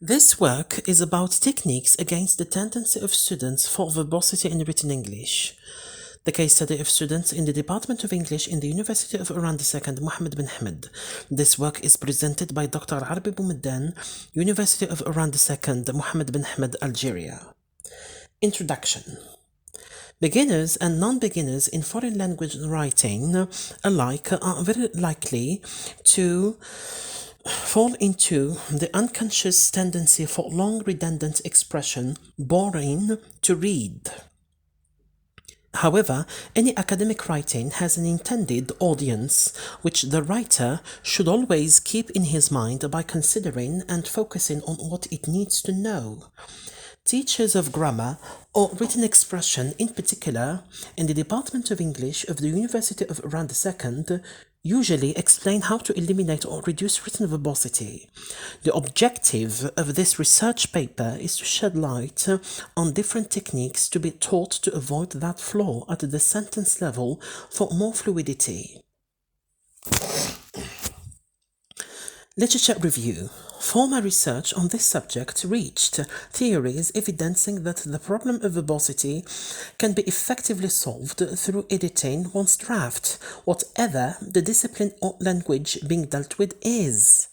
This work is about techniques against the tendency of students for verbosity in written English. The case study of students in the Department of English in the University of Oran II, Mohamed bin Ahmed. This work is presented by Dr. Arabi Boumeddan, University of Oran II, Mohamed bin Ahmed, Algeria. Introduction. Beginners and non-beginners in foreign language writing alike are very likely to fall into the unconscious tendency for long redundant expression, boring to read. However, any academic writing has an intended audience, which the writer should always keep in his mind by considering and focusing on what it needs to know. Teachers of grammar or written expression in particular in the Department of English of the University of Oran II usually explain how to eliminate or reduce written verbosity. The objective of this research paper is to shed light on different techniques to be taught to avoid that flaw at the sentence level for more fluidity. Literature review. Former research on this subject reached theories evidencing that the problem of verbosity can be effectively solved through editing one's draft, whatever the discipline or language being dealt with is.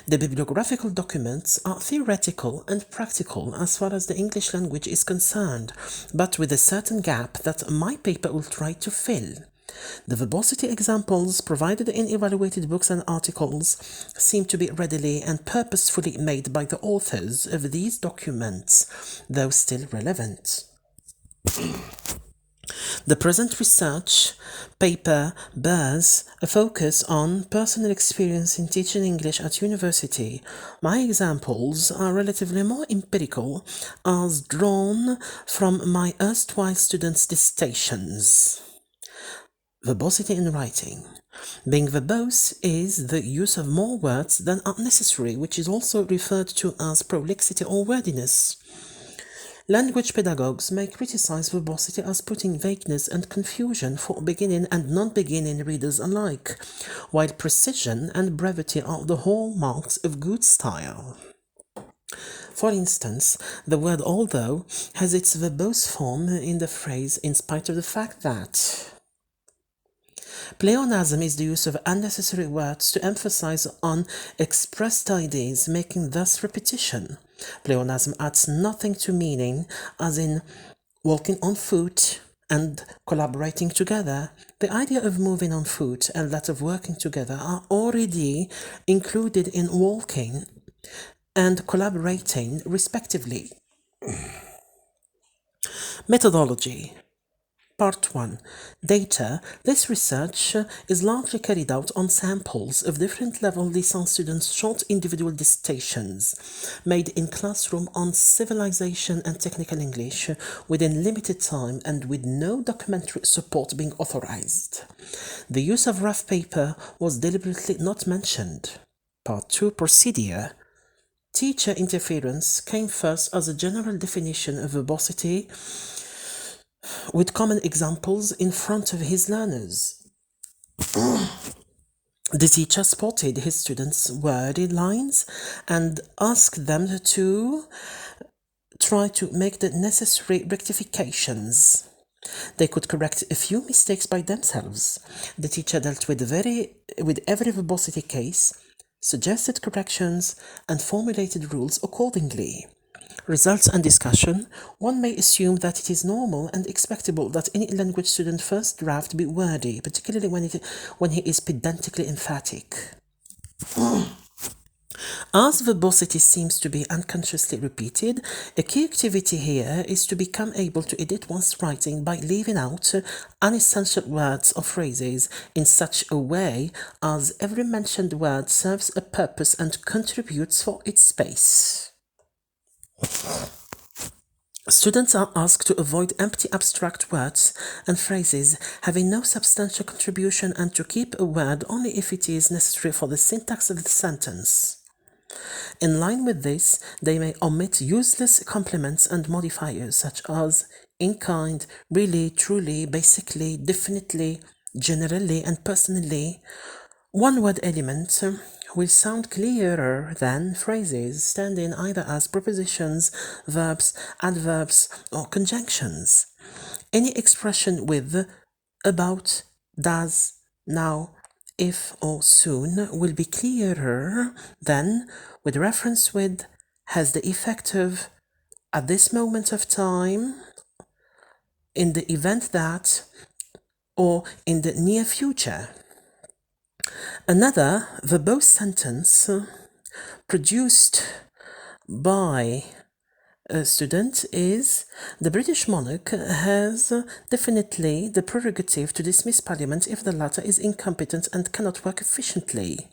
The bibliographical documents are theoretical and practical as far as the English language is concerned, but with a certain gap that my paper will try to fill. The verbosity examples provided in evaluated books and articles seem to be readily and purposefully made by the authors of these documents, though still relevant. The present research paper bears a focus on personal experience in teaching English at university. My examples are relatively more empirical, as drawn from my erstwhile students' dissertations. Verbosity in writing. Being verbose is the use of more words than are necessary, which is also referred to as prolixity or wordiness. Language pedagogues may criticize verbosity as putting vagueness and confusion for beginning and non-beginning readers alike, while precision and brevity are the hallmarks of good style. For instance, the word although has its verbose form in the phrase in spite of the fact that. Pleonasm is the use of unnecessary words to emphasize on expressed ideas, making thus repetition. Pleonasm adds nothing to meaning, as in walking on foot and collaborating together. The idea of moving on foot and that of working together are already included in walking and collaborating, respectively. Methodology. Part 1. Data. This research is largely carried out on samples of different level licence students' short individual dissertations made in classroom on civilization and technical English within limited time and with no documentary support being authorized. The use of rough paper was deliberately not mentioned. Part 2. Procedure. Teacher interference came first as a general definition of verbosity with common examples in front of his learners. The teacher spotted his students' wordy lines and asked them to try to make the necessary rectifications. They could correct a few mistakes by themselves. The teacher dealt with every verbosity case, suggested corrections, and formulated rules accordingly. Results and discussion. One may assume that it is normal and expectable that any language student first draft be wordy, particularly when he is pedantically emphatic. As verbosity seems to be unconsciously repeated, a key activity here is to become able to edit one's writing by leaving out unessential words or phrases in such a way as every mentioned word serves a purpose and contributes for its space. Students are asked to avoid empty abstract words and phrases having no substantial contribution and to keep a word only if it is necessary for the syntax of the sentence. In line with this, they may omit useless complements and modifiers such as in kind, really, truly, basically, definitely, generally, and personally. One-word element will sound clearer than phrases standing either as prepositions, verbs, adverbs, or conjunctions. Any expression with about, does, now, if, or soon will be clearer than with reference with, has the effect of, at this moment of time, in the event that, or in the near future. Another verbose sentence produced by a student is: the British monarch has definitely the prerogative to dismiss Parliament if the latter is incompetent and cannot work efficiently.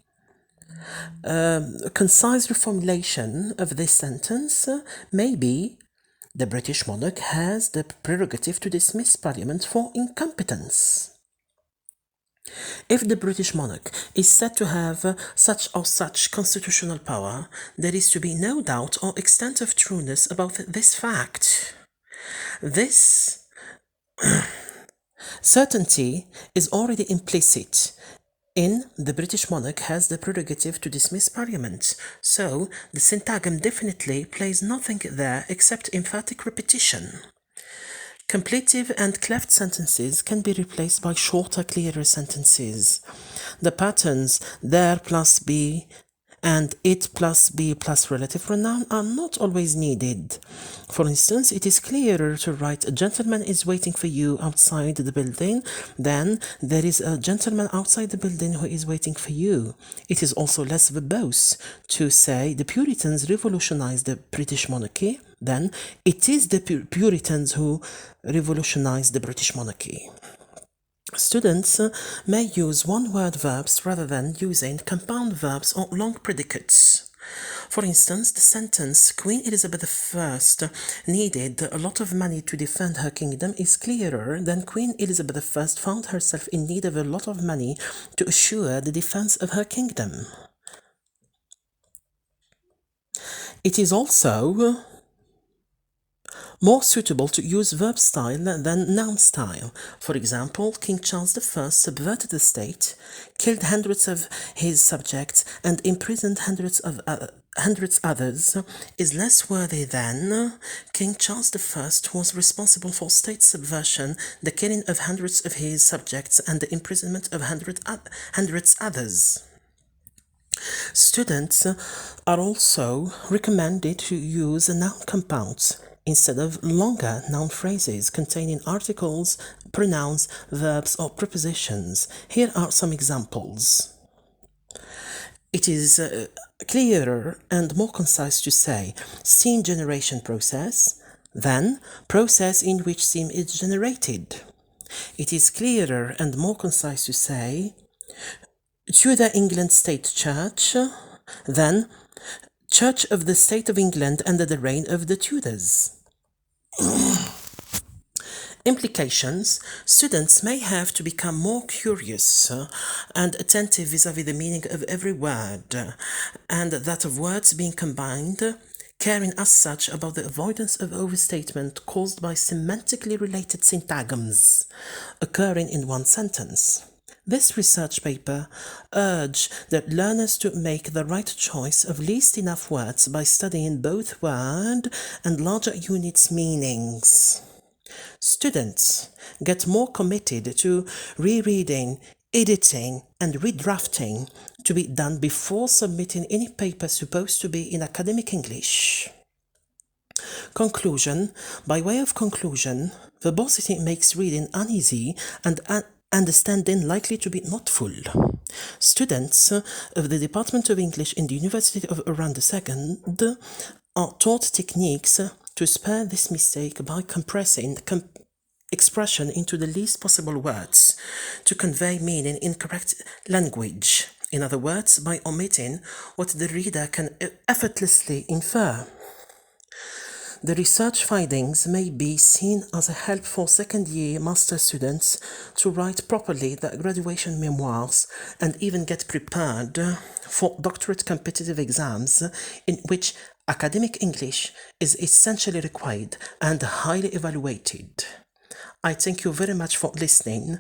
A concise reformulation of this sentence may be: the British monarch has the prerogative to dismiss Parliament for incompetence. If the British monarch is said to have such or such constitutional power, there is to be no doubt or extent of trueness about this fact. This certainty is already implicit in the British monarch has the prerogative to dismiss Parliament, so the syntagm definitely plays nothing there except emphatic repetition. Completive and cleft sentences can be replaced by shorter, clearer sentences. The patterns there plus be and it plus be plus relative pronoun are not always needed. For instance, it is clearer to write a gentleman is waiting for you outside the building than there is a gentleman outside the building who is waiting for you. It is also less verbose to say the Puritans revolutionized the British monarchy than it is the Puritans who revolutionized the British monarchy. Students may use one-word verbs rather than using compound verbs or long predicates. For instance, the sentence Queen Elizabeth I needed a lot of money to defend her kingdom is clearer than Queen Elizabeth I found herself in need of a lot of money to assure the defense of her kingdom. It is also more suitable to use verb style than noun style. For example, King Charles I subverted the state, killed hundreds of his subjects, and imprisoned hundreds others is less worthy than King Charles I was responsible for state subversion, the killing of hundreds of his subjects, and the imprisonment of hundreds others. Students are also recommended to use noun compounds instead of longer noun phrases containing articles, pronouns, verbs, or prepositions. Here are some examples. It is clearer and more concise to say scene generation process than process in which scene is generated. It is clearer and more concise to say Tudor England State Church than Church of the State of England under the reign of the Tudors. Implications: students may have to become more curious and attentive vis-à-vis the meaning of every word, and that of words being combined, caring as such about the avoidance of overstatement caused by semantically related syntagms occurring in one sentence. This research paper urged that learners to make the right choice of least enough words by studying both word and larger units' meanings. Students get more committed to rereading, editing, and redrafting to be done before submitting any paper supposed to be in academic English. Conclusion. By way of conclusion, verbosity makes reading uneasy and understanding likely to be not full. Students of the Department of English in the University of Oran II are taught techniques to spare this mistake by compressing expression into the least possible words to convey meaning in correct language. In other words, by omitting what the reader can effortlessly infer. The research findings may be seen as a help for second-year master students to write properly their graduation memoirs and even get prepared for doctorate competitive exams in which academic English is essentially required and highly evaluated. I thank you very much for listening